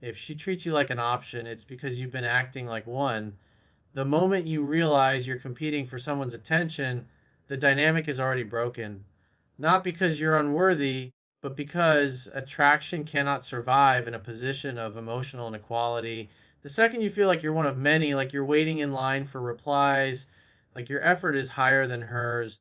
If she treats you like an option, it's because you've been acting like one. The moment you realize you're competing for someone's attention, the dynamic is already broken. Not because you're unworthy, but because attraction cannot survive in a position of emotional inequality. The second you feel like you're one of many, like you're waiting in line for replies, like your effort is higher than hers,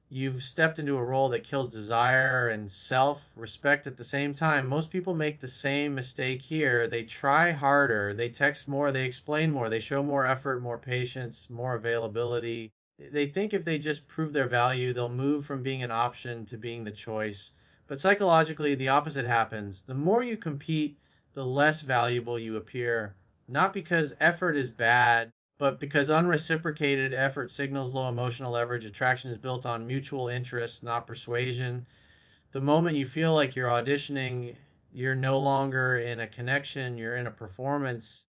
you've stepped into a role that kills desire and self respect at the same time. Most people make the same mistake here. They try harder, they text more, they explain more, they show more effort, more patience, more availability. They think if they just prove their value, they'll move from being an option to being the choice. But psychologically, the opposite happens. The more you compete, the less valuable you appear. Not because effort is bad, but because unreciprocated effort signals low emotional leverage. Attraction is built on mutual interest, not persuasion. The moment you feel like you're auditioning, you're no longer in a connection, you're in a performance.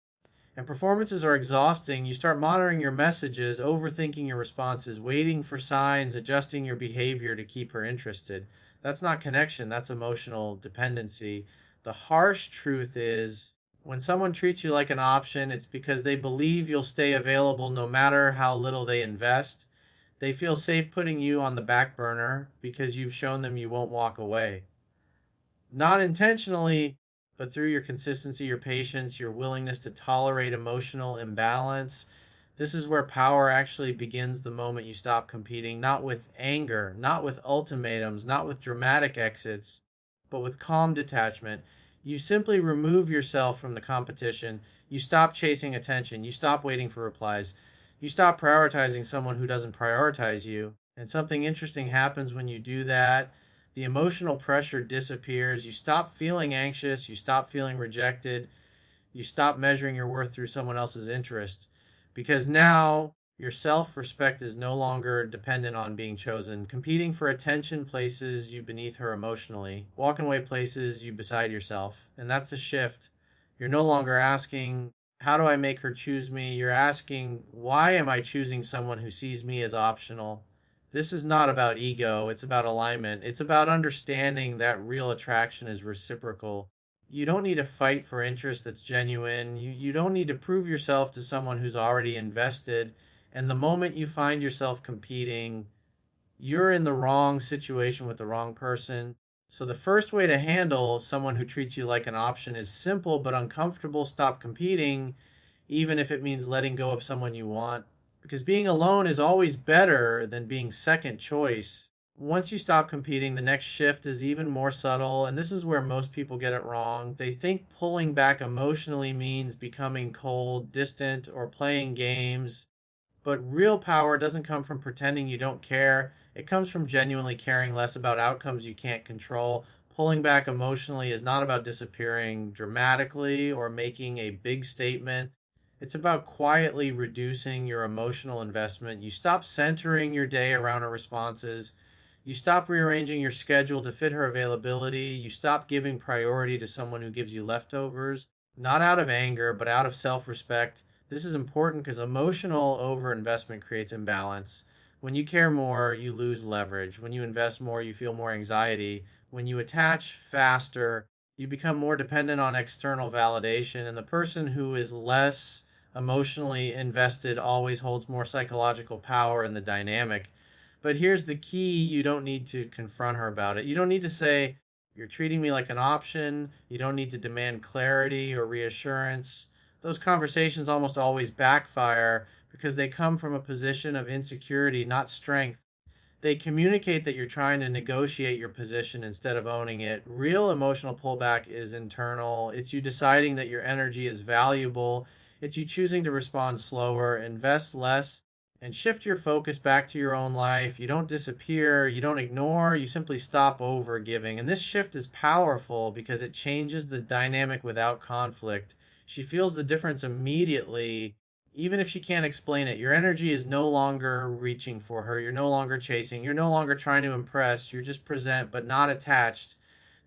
And performances are exhausting. You start monitoring your messages, overthinking your responses, waiting for signs, adjusting your behavior to keep her interested. That's not connection, that's emotional dependency. The harsh truth is when someone treats you like an option, it's because they believe you'll stay available no matter how little they invest. They feel safe putting you on the back burner because you've shown them you won't walk away, not intentionally, but through your consistency, your patience, your willingness to tolerate emotional imbalance. This is where power actually begins the moment you stop competing, not with anger, not with ultimatums, not with dramatic exits, but with calm detachment. You simply remove yourself from the competition. You stop chasing attention. You stop waiting for replies. You stop prioritizing someone who doesn't prioritize you. And something interesting happens when you do that. The emotional pressure disappears. You stop feeling anxious. You stop feeling rejected. You stop measuring your worth through someone else's interest. Because now your self respect is no longer dependent on being chosen. Competing for attention places you beneath her emotionally. Walking away places you beside yourself. And that's a shift. You're no longer asking, how do I make her choose me? You're asking, why am I choosing someone who sees me as optional? This is not about ego, it's about alignment. It's about understanding that real attraction is reciprocal. You don't need to fight for interest that's genuine. You don't need to prove yourself to someone who's already invested. And the moment you find yourself competing, you're in the wrong situation with the wrong person. So, the first way to handle someone who treats you like an option is simple but uncomfortable. Stop competing, even if it means letting go of someone you want. Because being alone is always better than being second choice. Once you stop competing, the next shift is even more subtle, and this is where most people get it wrong. They think pulling back emotionally means becoming cold, distant, or playing games. But real power doesn't come from pretending you don't care. It comes from genuinely caring less about outcomes you can't control. Pulling back emotionally is not about disappearing dramatically or making a big statement. It's about quietly reducing your emotional investment. You stop centering your day around her responses. You stop rearranging your schedule to fit her availability. You stop giving priority to someone who gives you leftovers, not out of anger, but out of self respect. This is important because emotional overinvestment creates imbalance. When you care more, you lose leverage. When you invest more, you feel more anxiety. When you attach faster, you become more dependent on external validation. And the person who is less emotionally invested always holds more psychological power in the dynamic. But here's the key: you don't need to confront her about it. You don't need to say, you're treating me like an option. You don't need to demand clarity or reassurance. Those conversations almost always backfire because they come from a position of insecurity, not strength. They communicate that you're trying to negotiate your position instead of owning it. Real emotional pullback is internal. It's you deciding that your energy is valuable. It's you choosing to respond slower, invest less, and shift your focus back to your own life. You don't disappear, you don't ignore, you simply stop over giving. And this shift is powerful because it changes the dynamic without conflict. She feels the difference immediately, even if she can't explain it. Your energy is no longer reaching for her. You're no longer chasing. You're no longer trying to impress. You're just present, but not attached.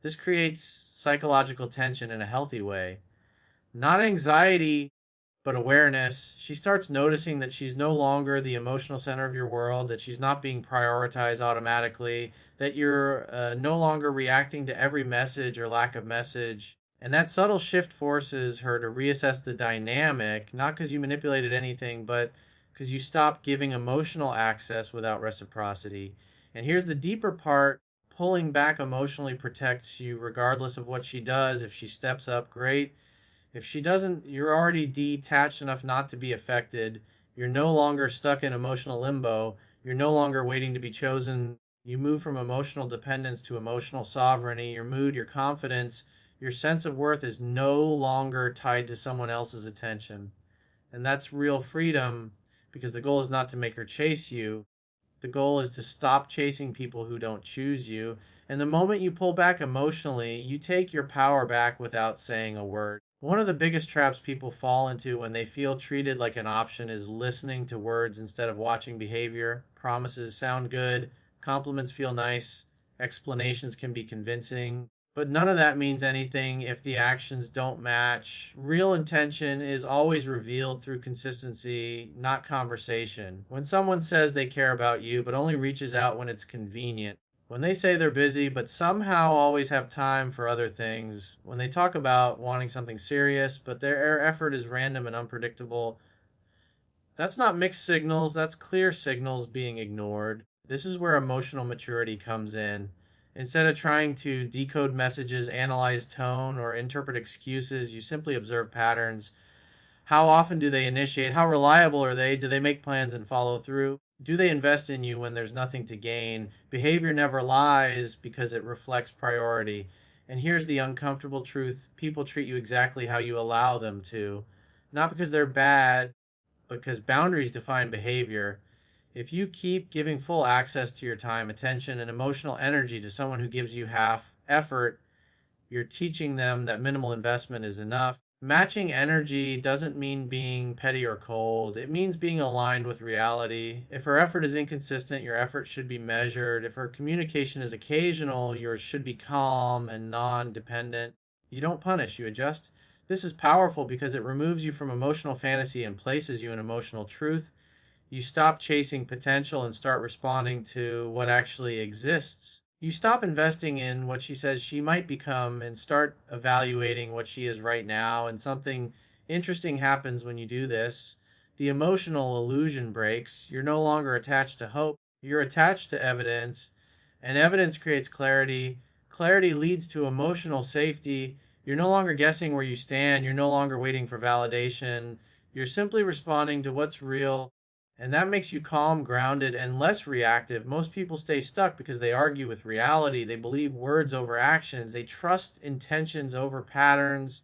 This creates psychological tension in a healthy way. Not anxiety, but awareness. She starts noticing that she's no longer the emotional center of your world, that she's not being prioritized automatically, that you're no longer reacting to every message or lack of message. And that subtle shift forces her to reassess the dynamic, not because you manipulated anything, but because you stopped giving emotional access without reciprocity. And here's the deeper part: pulling back emotionally protects you regardless of what she does. If she steps up, great. If she doesn't, you're already detached enough not to be affected. You're no longer stuck in emotional limbo. You're no longer waiting to be chosen. You move from emotional dependence to emotional sovereignty. Your mood, your confidence, your sense of worth is no longer tied to someone else's attention. And that's real freedom, because the goal is not to make her chase you. The goal is to stop chasing people who don't choose you. And the moment you pull back emotionally, you take your power back without saying a word. One of the biggest traps people fall into when they feel treated like an option is listening to words instead of watching behavior. Promises sound good, compliments feel nice, explanations can be convincing, but none of that means anything if the actions don't match. Real intention is always revealed through consistency, not conversation. When someone says they care about you but only reaches out when it's convenient, when they say they're busy but somehow always have time for other things, when they talk about wanting something serious but their effort is random and unpredictable, that's not mixed signals, that's clear signals being ignored. This is where emotional maturity comes in. Instead of trying to decode messages, analyze tone, or interpret excuses, you simply observe patterns. How often do they initiate? How reliable are they? Do they make plans and follow through? Do they invest in you when there's nothing to gain? Behavior never lies because it reflects priority. And here's the uncomfortable truth: people treat you exactly how you allow them to. Not because they're bad, because boundaries define behavior. If you keep giving full access to your time, attention, and emotional energy to someone who gives you half effort, you're teaching them that minimal investment is enough. Matching energy doesn't mean being petty or cold. It means being aligned with reality. If her effort is inconsistent, your effort should be measured. If her communication is occasional, yours should be calm and non dependent. You don't punish, you adjust. This is powerful because it removes you from emotional fantasy and places you in emotional truth. You stop chasing potential and start responding to what actually exists. You stop investing in what she says she might become and start evaluating what she is right now. And something interesting happens when you do this. The emotional illusion breaks. You're no longer attached to hope, you're attached to evidence. And evidence creates clarity. Clarity leads to emotional safety. You're no longer guessing where you stand. You're no longer waiting for validation. You're simply responding to what's real, and that makes you calm, grounded, and less reactive. Most people stay stuck because they argue with reality. They believe words over actions. They trust intentions over patterns.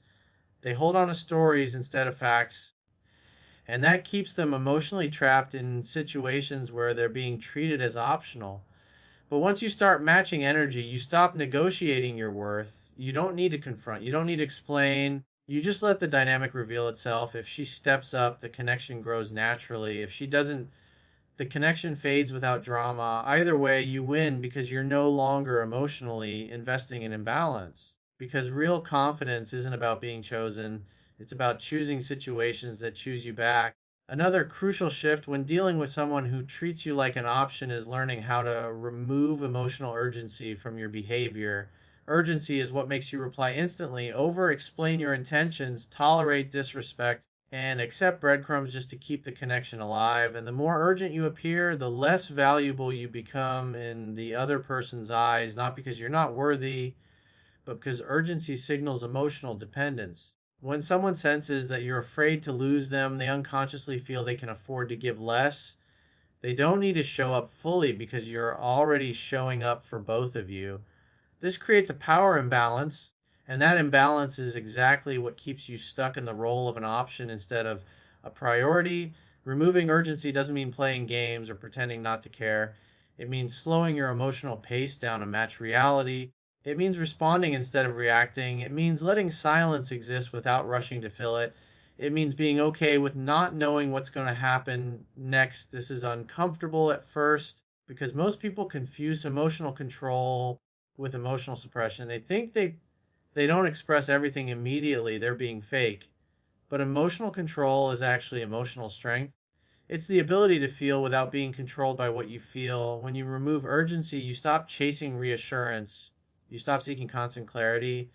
They hold on to stories instead of facts. And that keeps them emotionally trapped in situations where they're being treated as optional. But once you start matching energy, you stop negotiating your worth. You don't need to confront, you don't need to explain. You just let the dynamic reveal itself. If she steps up, the connection grows naturally. If she doesn't, the connection fades without drama. Either way, you win because you're no longer emotionally investing in imbalance. Because real confidence isn't about being chosen, it's about choosing situations that choose you back. Another crucial shift when dealing with someone who treats you like an option is learning how to remove emotional urgency from your behavior. Urgency is what makes you reply instantly, over explain your intentions, tolerate disrespect, and accept breadcrumbs just to keep the connection alive. And the more urgent you appear, the less valuable you become in the other person's eyes, not because you're not worthy, but because urgency signals emotional dependence. When someone senses that you're afraid to lose them, they unconsciously feel they can afford to give less. They don't need to show up fully because you're already showing up for both of you. This creates a power imbalance, and that imbalance is exactly what keeps you stuck in the role of an option instead of a priority. Removing urgency doesn't mean playing games or pretending not to care. It means slowing your emotional pace down to match reality. It means responding instead of reacting. It means letting silence exist without rushing to fill it. It means being okay with not knowing what's going to happen next. This is uncomfortable at first because most people confuse emotional control with emotional suppression. They think they don't express everything immediately, they're being fake. But emotional control is actually emotional strength. It's the ability to feel without being controlled by what you feel. When you remove urgency, you stop chasing reassurance. You stop seeking constant clarity.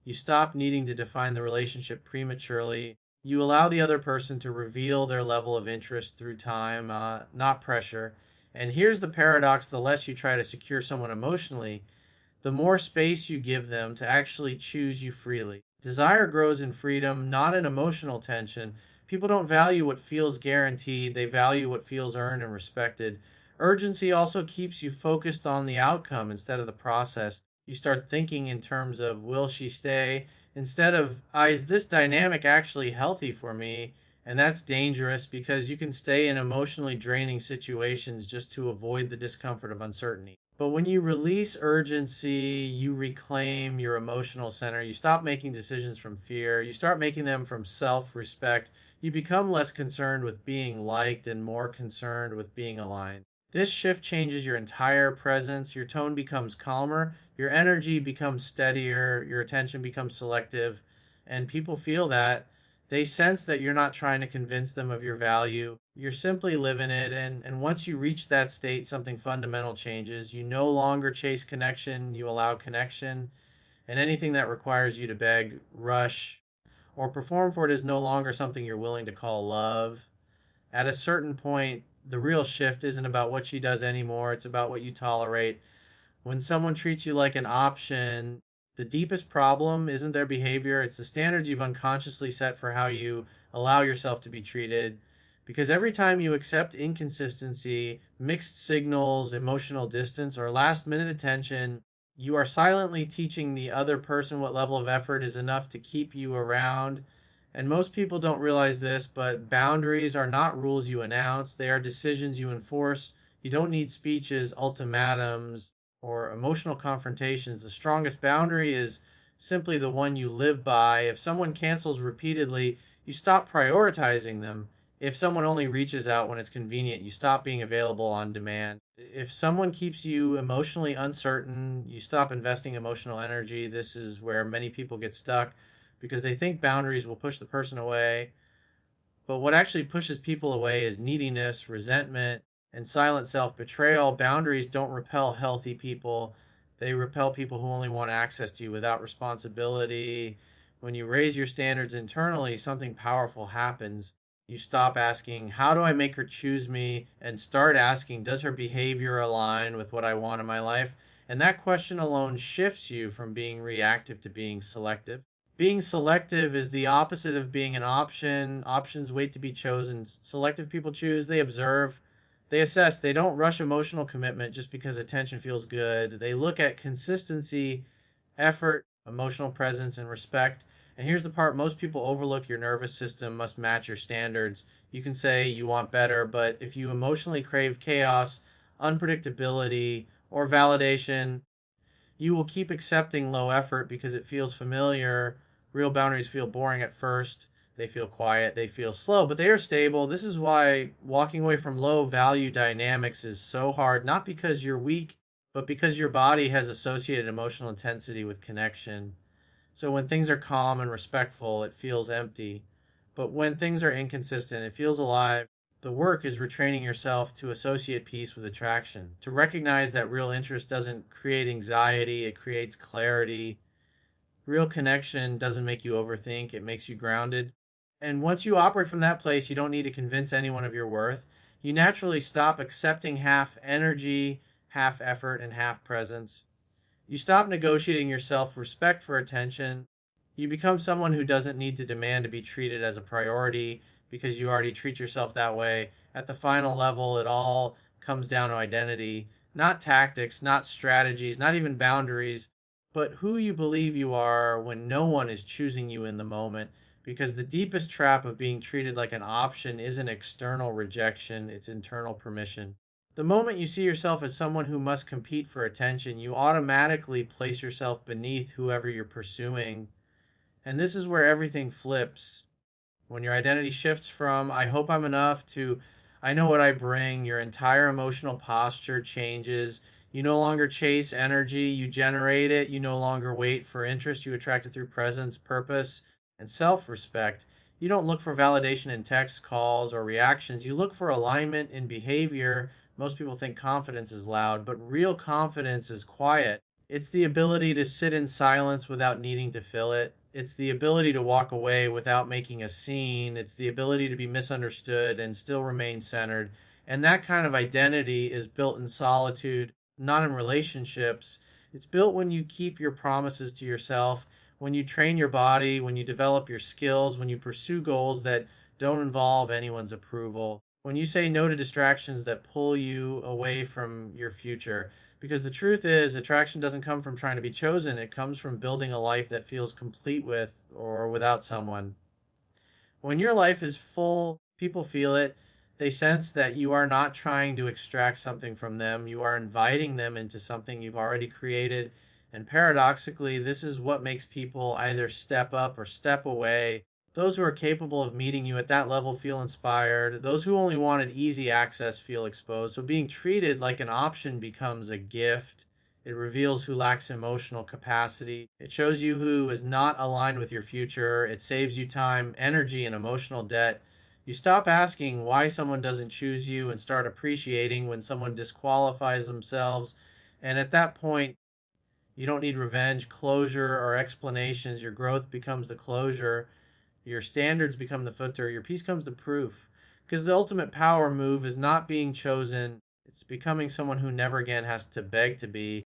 You stop needing to define the relationship prematurely. You allow the other person to reveal their level of interest through time, not pressure. And here's the paradox: the less you try to secure someone emotionally, the more space you give them to actually choose you freely. Desire grows in freedom, not in emotional tension. People don't value what feels guaranteed, they value what feels earned and respected. Urgency also keeps you focused on the outcome instead of the process. You start thinking in terms of, will she stay? Instead of, is this dynamic actually healthy for me? And that's dangerous because you can stay in emotionally draining situations just to avoid the discomfort of uncertainty. But when you release urgency, you reclaim your emotional center. You stop making decisions from fear. You start making them from self respect. You become less concerned with being liked and more concerned with being aligned. This shift changes your entire presence. Your tone becomes calmer. Your energy becomes steadier. Your attention becomes selective. And people feel that. They sense that you're not trying to convince them of your value. You're simply living it. And once you reach that state, something fundamental changes. You no longer chase connection, you allow connection. And anything that requires you to beg, rush, or perform for it is no longer something you're willing to call love. At a certain point, the real shift isn't about what she does anymore, it's about what you tolerate. When someone treats you like an option, the deepest problem isn't their behavior, it's the standards you've unconsciously set for how you allow yourself to be treated. Because every time you accept inconsistency, mixed signals, emotional distance, or last minute attention, you are silently teaching the other person what level of effort is enough to keep you around. And most people don't realize this, but boundaries are not rules you announce, they are decisions you enforce. You don't need speeches, ultimatums, or emotional confrontations. The strongest boundary is simply the one you live by. If someone cancels repeatedly, you stop prioritizing them. If someone only reaches out when it's convenient, you stop being available on demand. If someone keeps you emotionally uncertain, you stop investing emotional energy. This is where many people get stuck because they think boundaries will push the person away. But what actually pushes people away is neediness, resentment, and silent self betrayal. Boundaries don't repel healthy people, they repel people who only want access to you without responsibility. When you raise your standards internally, something powerful happens. You stop asking, how do I make her choose me? And start asking, does her behavior align with what I want in my life? And that question alone shifts you from being reactive to being selective. Being selective is the opposite of being an option. Options wait to be chosen. Selective people choose, they observe, they assess. They don't rush emotional commitment just because attention feels good. They look at consistency, effort, emotional presence, and respect. And here's the part most people overlook: your nervous system must match your standards. You can say you want better, but if you emotionally crave chaos, unpredictability, or validation, you will keep accepting low effort because it feels familiar. Real boundaries feel boring at first. They feel quiet. They feel slow, but they are stable. This is why walking away from low value dynamics is so hard, not because you're weak, but because your body has associated emotional intensity with connection. So when things are calm and respectful, it feels empty. But when things are inconsistent, it feels alive. The work is retraining yourself to associate peace with attraction, to recognize that real interest doesn't create anxiety, it creates clarity. Real connection doesn't make you overthink, it makes you grounded. And once you operate from that place, you don't need to convince anyone of your worth. You naturally stop accepting half energy, half effort, and half presence. You stop negotiating your self respect for attention. You become someone who doesn't need to demand to be treated as a priority because you already treat yourself that way. At the final level, it all comes down to identity, not tactics, not strategies, not even boundaries, but who you believe you are when no one is choosing you in the moment. Because the deepest trap of being treated like an option isn't external rejection, it's internal permission. The moment you see yourself as someone who must compete for attention, you automatically place yourself beneath whoever you're pursuing. And this is where everything flips. When your identity shifts from, I hope I'm enough, to, I know what I bring, your entire emotional posture changes. You no longer chase energy, you generate it. You no longer wait for interest, you attract it through presence, purpose, and self respect. You don't look for validation in text, calls, or reactions. You look for alignment in behavior. Most people think confidence is loud, but real confidence is quiet. It's the ability to sit in silence without needing to fill it. It's the ability to walk away without making a scene. It's the ability to be misunderstood and still remain centered. And that kind of identity is built in solitude, not in relationships. It's built when you keep your promises to yourself, when you train your body, when you develop your skills, when you pursue goals that don't involve anyone's approval, when you say no to distractions that pull you away from your future. Because the truth is, attraction doesn't come from trying to be chosen, it comes from building a life that feels complete with or without someone. When your life is full, people feel it. They sense that you are not trying to extract something from them, you are inviting them into something you've already created. And paradoxically, this is what makes people either step up or step away. Those who are capable of meeting you at that level feel inspired. Those who only wanted easy access feel exposed. So being treated like an option becomes a gift. It reveals who lacks emotional capacity. It shows you who is not aligned with your future. It saves you time, energy, and emotional debt. You stop asking why someone doesn't choose you and start appreciating when someone disqualifies themselves. And at that point, you don't need revenge, closure, or explanations. Your growth becomes the closure. Your standards become the filter. Your peace comes the proof. Because the ultimate power move is not being chosen, it's becoming someone who never again has to beg to be.